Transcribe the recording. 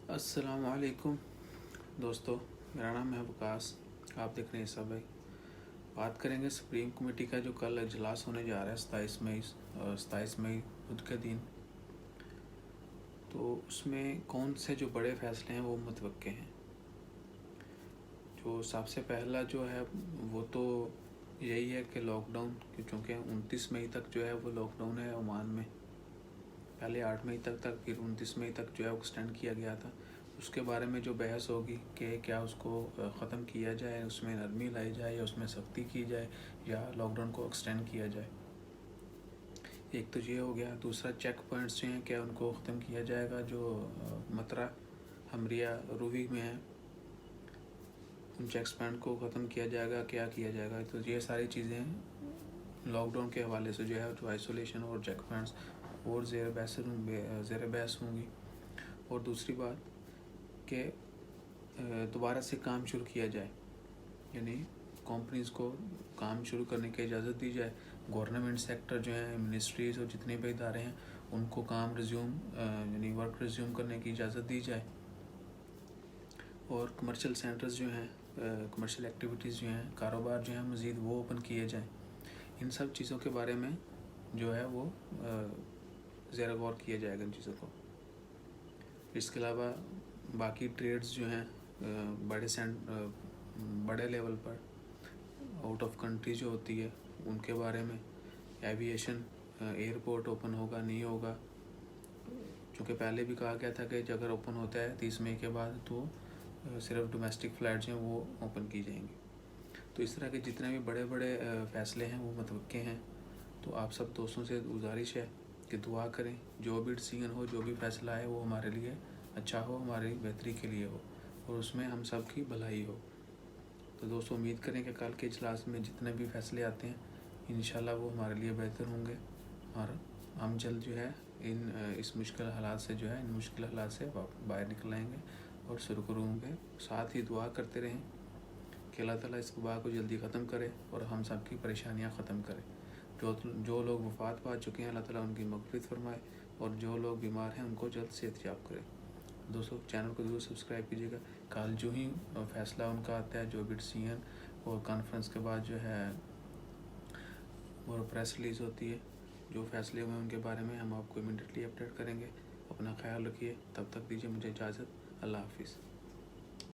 السلام علیکم دوستو، میرا نام ہے وکاس. آپ دیکھ رہے ہیں سب بھائی. بات کریں گے سپریم کمیٹی کا جو کل اجلاس ہونے جا رہا ہے 27 مئی بدھ کے دن. تو اس میں کون سے جو بڑے فیصلے ہیں وہ متوقع ہیں. جو سب سے پہلا جو ہے وہ تو یہی ہے کہ لاک ڈاؤن، چونکہ 29 مئی تک جو ہے وہ لاک ڈاؤن ہے عمان میں. پہلے 8 مئی تک پھر 29 مئی تک جو ہے ایکسٹینڈ کیا گیا تھا. اس کے بارے میں جو بحث ہوگی کہ کیا اس کو ختم کیا جائے، اس میں نرمی لائی جائے یا اس میں سختی کی جائے یا لاک ڈاؤن کو ایکسٹینڈ کیا جائے. ایک تو یہ ہو گیا. دوسرا چیک پوائنٹس جو ہیں کیا ان کو ختم کیا جائے گا جو مترا ہمریا روہی میں ہیں، ان چیک پوائنٹ کو ختم کیا جائے گا، کیا کیا جائے گا. تو یہ ساری چیزیں لاک ڈاؤن کے حوالے سے جو ہے جو آئسولیشن اور چیک پوائنٹس اور زیر بحث ہوں گی. اور دوسری بات کہ دوبارہ سے کام شروع کیا جائے، یعنی کمپنیز کو کام شروع کرنے کی اجازت دی جائے. گورنمنٹ سیکٹر جو ہیں، منسٹریز اور جتنے بھی ادارے ہیں ان کو کام یعنی ورک ریزیوم کرنے کی اجازت دی جائے. اور کمرشل سینٹرز جو ہیں، کمرشل ایکٹیویٹیز جو ہیں، کاروبار جو ہیں مزید وہ اوپن کیے جائیں. ان سب چیزوں کے بارے میں جو ہے وہ زیر غور کیا جائے گا ان چیزوں کو. اس کے علاوہ باقی ٹریڈز جو ہیں بڑے level per out of country جو ہوتی ہے ان کے بارے میں، ایویشن، ایئرپورٹ اوپن ہوگا نہیں ہوگا. چونکہ پہلے بھی کہا گیا تھا کہ اگر اوپن ہوتا ہے 30 مئی کے بعد تو صرف ڈومیسٹک فلائٹس ہیں وہ اوپن کی جائیں گی. تو اس طرح کے جتنے بھی بڑے بڑے فیصلے ہیں وہ متوقع ہیں. تو آپ سب دوستوں سے گزارش ہے کہ دعا کریں، جو بھی ڈیسیژن ہو، جو بھی فیصلہ ہے وہ ہمارے لیے اچھا ہو، ہماری بہتری کے لیے ہو اور اس میں ہم سب کی بھلائی ہو. تو دوستو امید کریں کہ کل کے اجلاس میں جتنے بھی فیصلے آتے ہیں انشاءاللہ وہ ہمارے لیے بہتر ہوں گے اور ہم جلد جو ہے اس مشکل حالات سے باہر نکل آئیں گے اور سرخرو ہوں گے. ساتھ ہی دعا کرتے رہیں کہ اللہ تعالیٰ اس وبا کو جلدی ختم کرے اور ہم سب کی پریشانیاں ختم کرے. جو لوگ وفات پا چکے ہیں اللہ تعالیٰ ان کی مغفرت فرمائے اور جو لوگ بیمار ہیں ان کو جلد صحت یاب کرے. دوستو چینل کو ضرور سبسکرائب کیجیے گا. کل جو ہی فیصلہ ان کا آتا ہے، جو بھی ڈیسیژن اور کانفرنس کے بعد جو ہے اور پریس ریلیز ہوتی ہے، جو فیصلے ہوئے ان کے بارے میں ہم آپ کو امیڈیٹلی اپڈیٹ کریں گے. اپنا خیال رکھیے. تب تک دیجیے مجھے اجازت. اللہ حافظ.